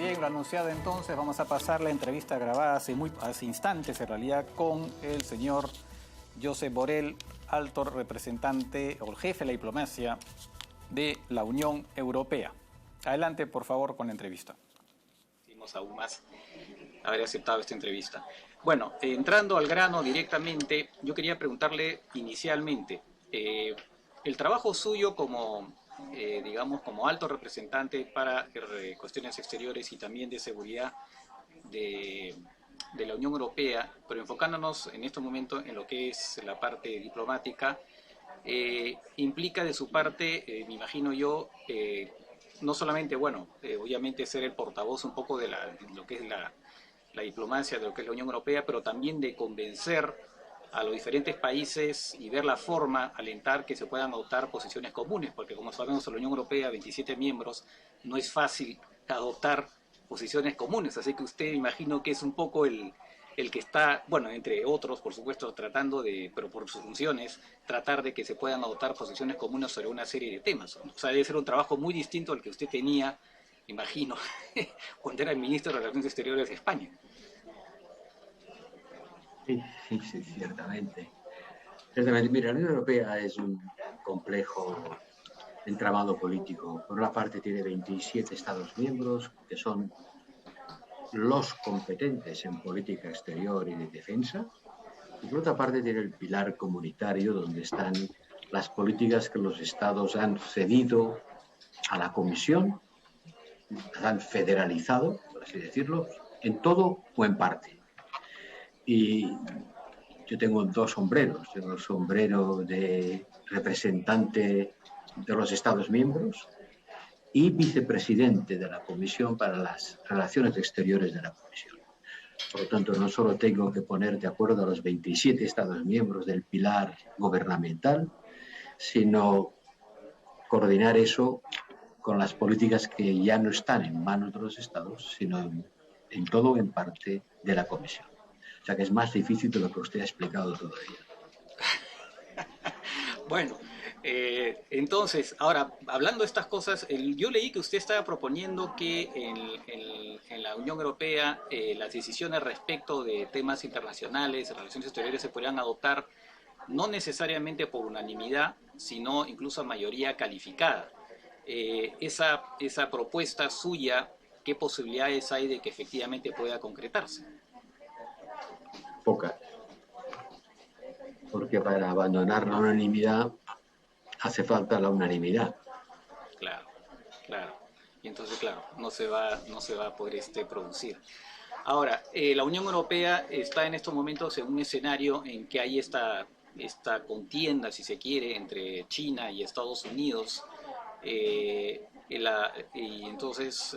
Bien, lo anunciado entonces, vamos a pasar la entrevista grabada hace instantes en realidad con el señor Josep Borrell, alto representante o jefe de la diplomacia de la Unión Europea. Adelante, por favor, con la entrevista. Aún más haber aceptado esta entrevista. Bueno, entrando al grano directamente, yo quería preguntarle inicialmente, el trabajo suyo como, digamos, como alto representante para cuestiones exteriores y también de seguridad de la Unión Europea, pero enfocándonos en este momento en lo que es la parte diplomática, implica de su parte, me imagino yo, no solamente, bueno, obviamente ser el portavoz un poco de lo que es la diplomacia, de lo que es la Unión Europea, pero también de convencer a los diferentes países y ver la forma, alentar que se puedan adoptar posiciones comunes, porque como sabemos en la Unión Europea, 27 miembros, no es fácil adoptar posiciones comunes, así que usted imagino que es un poco el que está, bueno, entre otros, por supuesto, tratando de, pero por sus funciones, tratar de que se puedan adoptar posiciones comunes sobre una serie de temas. O sea, debe ser un trabajo muy distinto al que usted tenía, imagino, cuando era el ministro de Relaciones Exteriores de España. Sí, ciertamente. Ciertamente, mira, la Unión Europea es un complejo entramado político. Por una parte tiene 27 Estados miembros que son los competentes en política exterior y de defensa, y por otra parte tiene el pilar comunitario donde están las políticas que los estados han cedido a la Comisión, las han federalizado, por así decirlo, en todo o en parte. Y yo tengo dos sombreros. Tengo el sombrero de representante de los Estados miembros y vicepresidente de la Comisión para las Relaciones Exteriores de la Comisión. Por lo tanto, no solo tengo que poner de acuerdo a los 27 Estados miembros del pilar gubernamental, sino coordinar eso con las políticas que ya no están en manos de los Estados, sino en todo o en parte de la Comisión. O sea que es más difícil de lo que usted ha explicado todavía. Bueno, entonces, ahora, hablando de estas cosas, yo leí que usted estaba proponiendo que en la Unión Europea las decisiones respecto de temas internacionales, relaciones exteriores, se podrían adoptar no necesariamente por unanimidad, sino incluso a mayoría calificada. Esa propuesta suya, ¿qué posibilidades hay de que efectivamente pueda concretarse? Pocas. Porque para abandonar la unanimidad hace falta la unanimidad. Claro, claro. Y entonces, claro, no se va a poder producir. Ahora, la Unión Europea está en estos momentos en un escenario en que hay esta contienda, si se quiere, entre China y Estados Unidos. Y entonces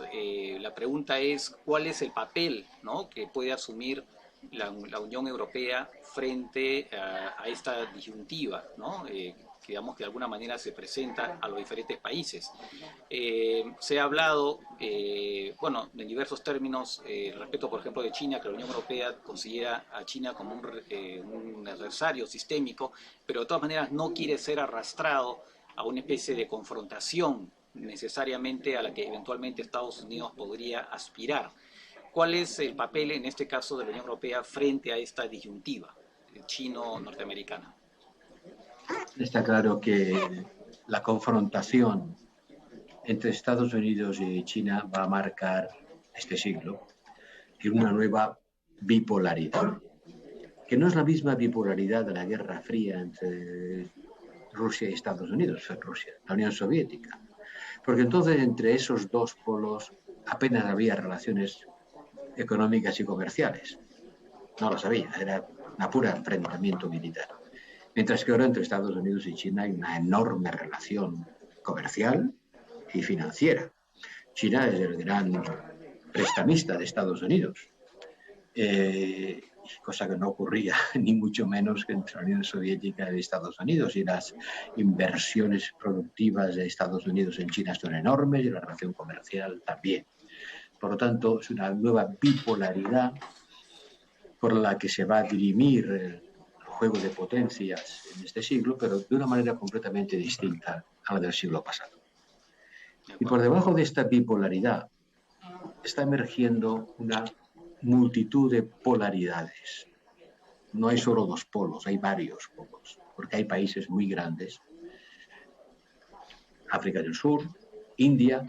la pregunta es, ¿cuál es el papel, ¿no?, que puede asumir la Unión Europea frente a esta disyuntiva, ¿no?, que digamos que de alguna manera se presenta a los diferentes países? Se ha hablado, bueno, en diversos términos, respecto, por ejemplo, de China, que la Unión Europea considera a China como un adversario sistémico, pero de todas maneras no quiere ser arrastrado a una especie de confrontación necesariamente a la que eventualmente Estados Unidos podría aspirar. ¿Cuál es el papel en este caso de la Unión Europea frente a esta disyuntiva chino-norteamericana? Está claro que la confrontación entre Estados Unidos y China va a marcar este siglo y una nueva bipolaridad, que no es la misma bipolaridad de la Guerra Fría entre Rusia y Estados Unidos, Rusia, la Unión Soviética, porque entonces entre esos dos polos apenas había relaciones económicas y comerciales. No lo sabía, era una pura enfrentamiento militar. Mientras que ahora entre Estados Unidos y China hay una enorme relación comercial y financiera. China es el gran prestamista de Estados Unidos, cosa que no ocurría ni mucho menos que entre la Unión Soviética y Estados Unidos, y las inversiones productivas de Estados Unidos en China son enormes y la relación comercial también. Por lo tanto, es una nueva bipolaridad por la que se va a dirimir el juego de potencias en este siglo, pero de una manera completamente distinta a la del siglo pasado. Y por debajo de esta bipolaridad está emergiendo una multitud de polaridades. No hay solo dos polos, hay varios polos, porque hay países muy grandes. África del Sur, India,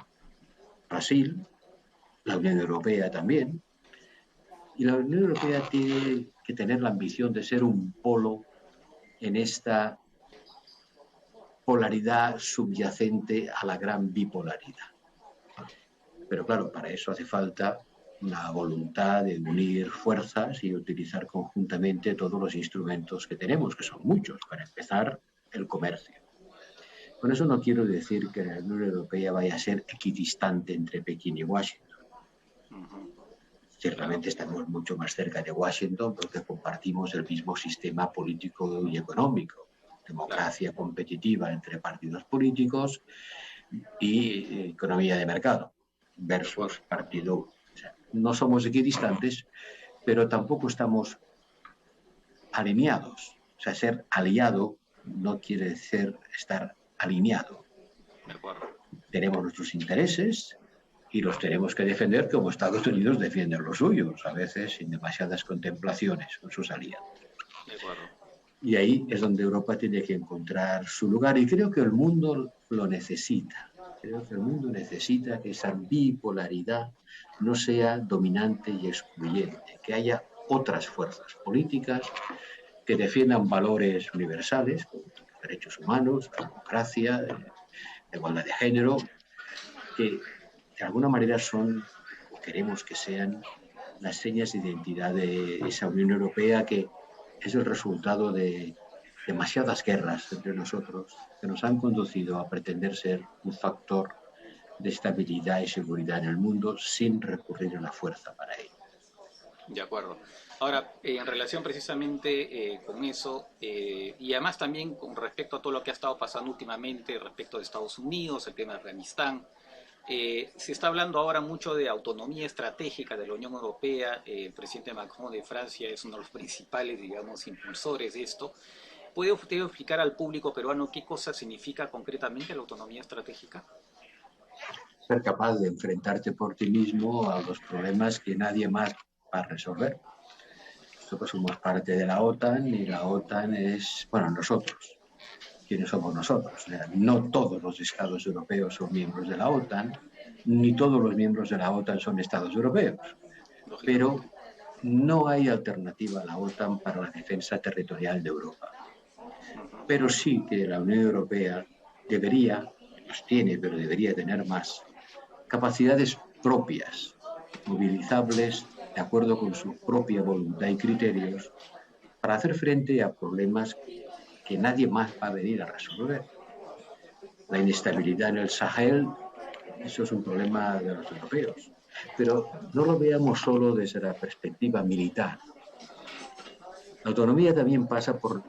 Brasil, la Unión Europea también. Y la Unión Europea tiene que tener la ambición de ser un polo en esta polaridad subyacente a la gran bipolaridad. Pero claro, para eso hace falta una voluntad de unir fuerzas y utilizar conjuntamente todos los instrumentos que tenemos, que son muchos. Para empezar, el comercio. Con eso no quiero decir que la Unión Europea vaya a ser equidistante entre Pekín y Washington. Ciertamente estamos mucho más cerca de Washington porque compartimos el mismo sistema político y económico. Democracia competitiva entre partidos políticos y economía de mercado versus partido. O sea, no somos equidistantes, pero tampoco estamos alineados. O sea, ser aliado no quiere decir estar alineado. Tenemos nuestros intereses y los tenemos que defender como Estados Unidos defiende los suyos, a veces sin demasiadas contemplaciones con sus aliados. Y ahí es donde Europa tiene que encontrar su lugar y creo que el mundo lo necesita. Creo que el mundo necesita que esa bipolaridad no sea dominante y excluyente, que haya otras fuerzas políticas que defiendan valores universales, como los derechos humanos, la democracia, la igualdad de género, que de alguna manera son, o queremos que sean, las señas de identidad de esa Unión Europea que es el resultado de demasiadas guerras entre nosotros que nos han conducido a pretender ser un factor de estabilidad y seguridad en el mundo sin recurrir a la fuerza para ello. De acuerdo. Ahora, en relación precisamente con eso, y además también con respecto a todo lo que ha estado pasando últimamente respecto de Estados Unidos, el tema de Afganistán, se está hablando ahora mucho de autonomía estratégica de la Unión Europea. El presidente Macron de Francia es uno de los principales, digamos, impulsores de esto. ¿Puede usted explicar al público peruano qué cosa significa concretamente la autonomía estratégica? Ser capaz de enfrentarte por ti mismo a los problemas que nadie más va a resolver. Nosotros somos parte de la OTAN y la OTAN es, bueno, nosotros. ¿Quiénes somos nosotros? O sea, no todos los estados europeos son miembros de la OTAN, ni todos los miembros de la OTAN son estados europeos. Pero no hay alternativa a la OTAN para la defensa territorial de Europa. Pero sí que la Unión Europea debería, las tiene, pero debería tener más, capacidades propias, movilizables de acuerdo con su propia voluntad y criterios, para hacer frente a problemas que nadie más va a venir a resolver. La inestabilidad en el Sahel, eso es un problema de los europeos. Pero no lo veamos solo desde la perspectiva militar. La autonomía también pasa por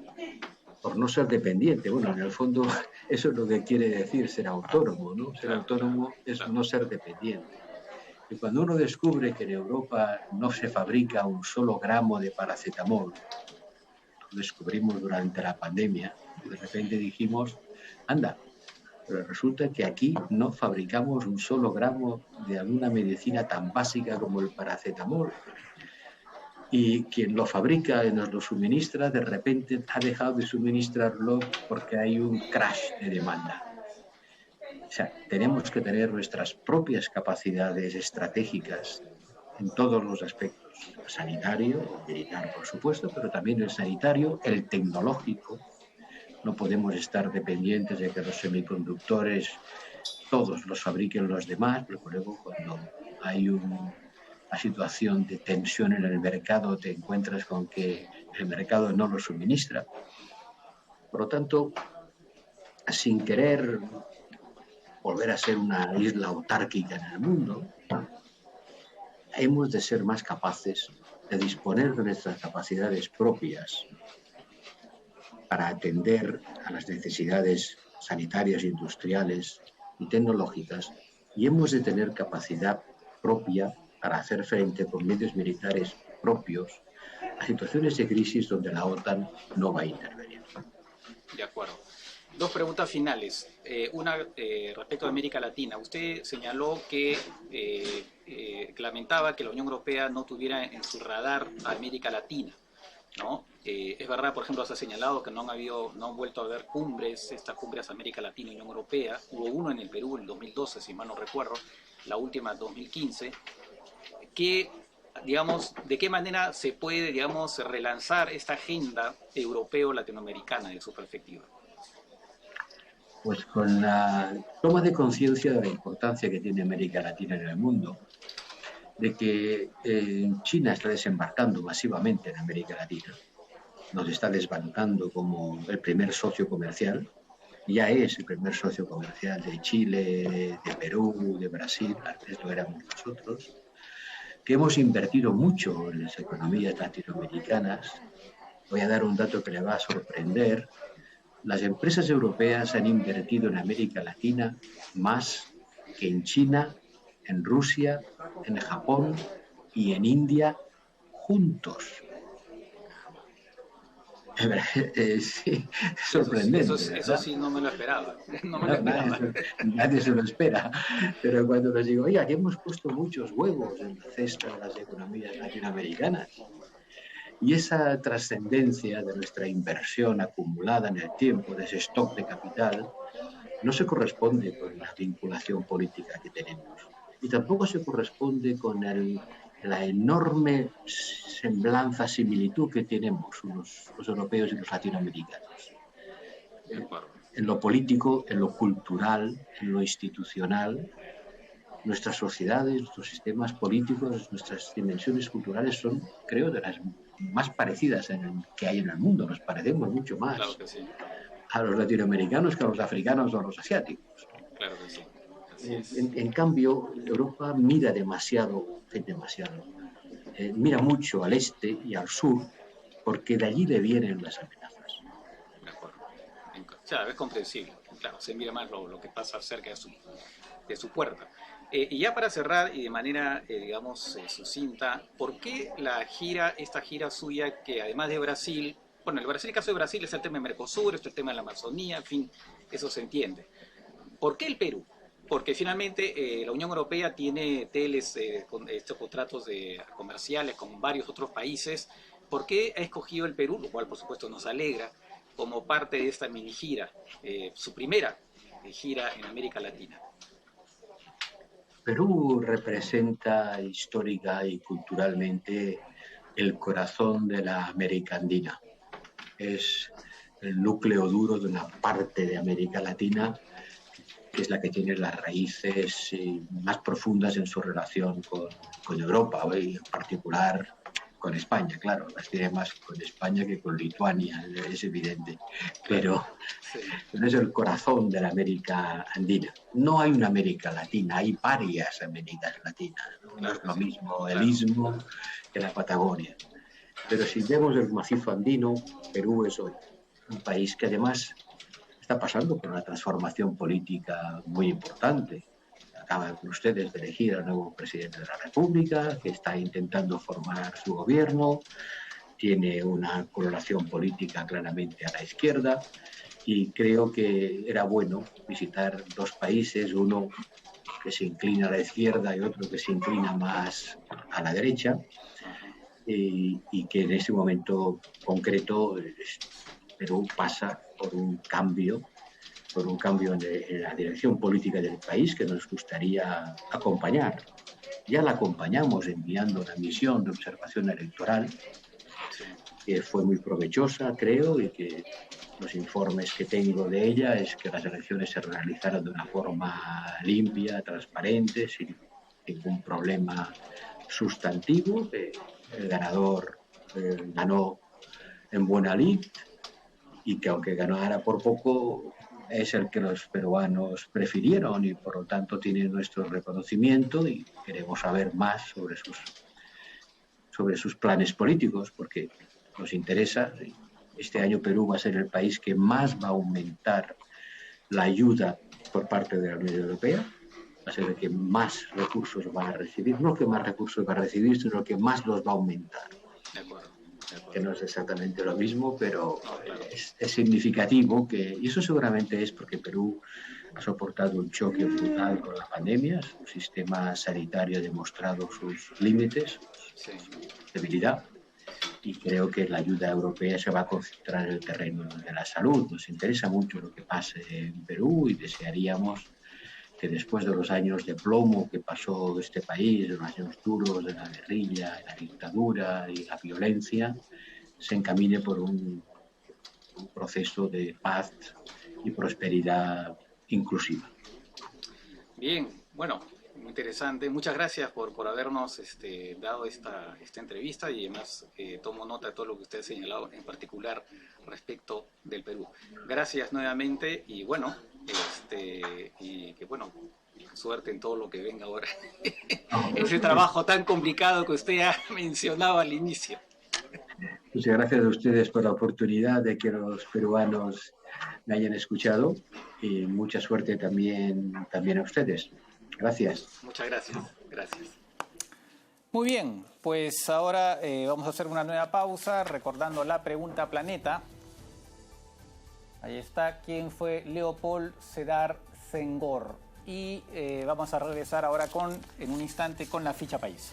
no ser dependiente. Bueno, en el fondo eso es lo que quiere decir ser autónomo, ¿no? Ser autónomo es no ser dependiente. Y cuando uno descubre que en Europa no se fabrica un solo gramo de paracetamol, lo descubrimos durante la pandemia, y de repente dijimos, anda, pero resulta que aquí no fabricamos un solo gramo de alguna medicina tan básica como el paracetamol. Y quien lo fabrica y nos lo suministra, de repente ha dejado de suministrarlo porque hay un crash de demanda. O sea, tenemos que tener nuestras propias capacidades estratégicas en todos los aspectos. El sanitario, el militar, por supuesto, pero también el sanitario, el tecnológico. No podemos estar dependientes de que los semiconductores todos los fabriquen los demás, porque luego cuando hay una situación de tensión en el mercado te encuentras con que el mercado no lo suministra. Por lo tanto, sin querer volver a ser una isla autárquica en el mundo, hemos de ser más capaces de disponer de nuestras capacidades propias para atender a las necesidades sanitarias, industriales y tecnológicas, y hemos de tener capacidad propia para hacer frente con medios militares propios a situaciones de crisis donde la OTAN no va a intervenir. De acuerdo. Dos preguntas finales. Una respecto a América Latina. Usted señaló que lamentaba que la Unión Europea no tuviera en su radar a América Latina, ¿no? Es verdad, por ejemplo, se ha señalado que no han vuelto a haber cumbres, estas cumbres América Latina y Unión Europea. Hubo uno en el Perú en el 2012, si mal no recuerdo, la última en 2015, que, digamos, de qué manera se puede, digamos, relanzar esta agenda europeo-latinoamericana de su perspectiva. Pues con la toma de conciencia de la importancia que tiene América Latina en el mundo, de que China está desembarcando masivamente en América Latina, nos está desbancando como el primer socio comercial, ya es el primer socio comercial de Chile, de Perú, de Brasil, antes lo éramos nosotros, que hemos invertido mucho en las economías latinoamericanas. Voy a dar un dato que le va a sorprender. Las empresas europeas han invertido en América Latina más que en China, en Rusia, en Japón y en India juntos. Sí, es sorprendente. Eso sí no me lo esperaba. Nadie se lo espera. Pero cuando les digo, oiga, que hemos puesto muchos huevos en la cesta de las economías latinoamericanas. Y esa trascendencia de nuestra inversión acumulada en el tiempo, de ese stock de capital, no se corresponde con la vinculación política que tenemos. Y tampoco se corresponde con la enorme semblanza, similitud que tenemos los europeos y los latinoamericanos. En lo político, en lo cultural, en lo institucional, nuestras sociedades, nuestros sistemas políticos, nuestras dimensiones culturales son, creo, de las más parecidas que hay en el mundo. Nos parecemos mucho más claro que sí. a los latinoamericanos que a los africanos o a los asiáticos. Claro que sí. En cambio, Europa mira demasiado, mira mucho al este y al sur, porque de allí le vienen las amenazas. De acuerdo. Claro, es comprensible. Claro, se mira más lo que pasa cerca de su puerta. Y ya para cerrar y de manera, digamos, sucinta, ¿por qué esta gira suya, que además de Brasil, bueno, el caso de Brasil es el tema de Mercosur, es el tema de la Amazonía, en fin, eso se entiende. ¿Por qué el Perú? Porque finalmente la Unión Europea tiene con estos contratos comerciales con varios otros países. ¿Por qué ha escogido el Perú? Lo cual, por supuesto, nos alegra como parte de esta mini gira, su primera gira en América Latina. Perú representa histórica y culturalmente el corazón de la América Andina. Es el núcleo duro de una parte de América Latina que es la que tiene las raíces más profundas en su relación con Europa, y en particular con España, claro, las tiene más con España que con Lituania, es evidente, pero es el corazón de la América Andina. No hay una América Latina, hay varias Américas Latinas, no es lo mismo el Istmo que la Patagonia. Pero si vemos el macizo andino, Perú es hoy un país que además está pasando por una transformación política muy importante. Acaban ustedes de elegir al nuevo presidente de la República, que está intentando formar su gobierno, tiene una coloración política claramente a la izquierda, y creo que era bueno visitar dos países, uno que se inclina a la izquierda y otro que se inclina más a la derecha, y que en ese momento concreto Perú pasa por un cambio en la dirección política del país que nos gustaría acompañar. Ya la acompañamos enviando una misión de observación electoral que fue muy provechosa, creo, y que los informes que tengo de ella es que las elecciones se realizaron de una forma limpia, transparente, sin ningún problema sustantivo. El ganador ganó en buena lid, y que aunque ganara por poco, es el que los peruanos prefirieron y por lo tanto tiene nuestro reconocimiento, y queremos saber más sobre sus planes políticos, porque nos interesa. Este año Perú va a ser el país que más va a aumentar la ayuda por parte de la Unión Europea, va a ser el que más recursos va a recibir, no el que más recursos va a recibir, sino el que más los va a aumentar. De acuerdo. Que no es exactamente lo mismo, pero es significativo y eso seguramente es porque Perú ha soportado un choque brutal con la pandemia, su sistema sanitario ha demostrado sus límites, su debilidad, y creo que la ayuda europea se va a concentrar en el terreno de la salud. Nos interesa mucho lo que pase en Perú y desearíamos que después de los años de plomo que pasó este país, de los años duros de la guerrilla, de la dictadura y la violencia, se encamine por un proceso de paz y prosperidad inclusiva. Bien, bueno, muy interesante. Muchas gracias por habernos dado esta entrevista y además tomo nota de todo lo que usted ha señalado, en particular respecto del Perú. Gracias nuevamente y bueno, y que bueno, suerte en todo lo que venga ahora. Ese trabajo tan complicado que usted ha mencionado al inicio. Muchas gracias a ustedes por la oportunidad de que los peruanos me hayan escuchado y mucha suerte también a ustedes. Gracias. Muchas gracias. Gracias. Muy bien, pues ahora vamos a hacer una nueva pausa recordando la pregunta planeta. Ahí está, ¿quién fue Leopold Sédar Senghor? Y vamos a regresar ahora en un instante con la ficha país.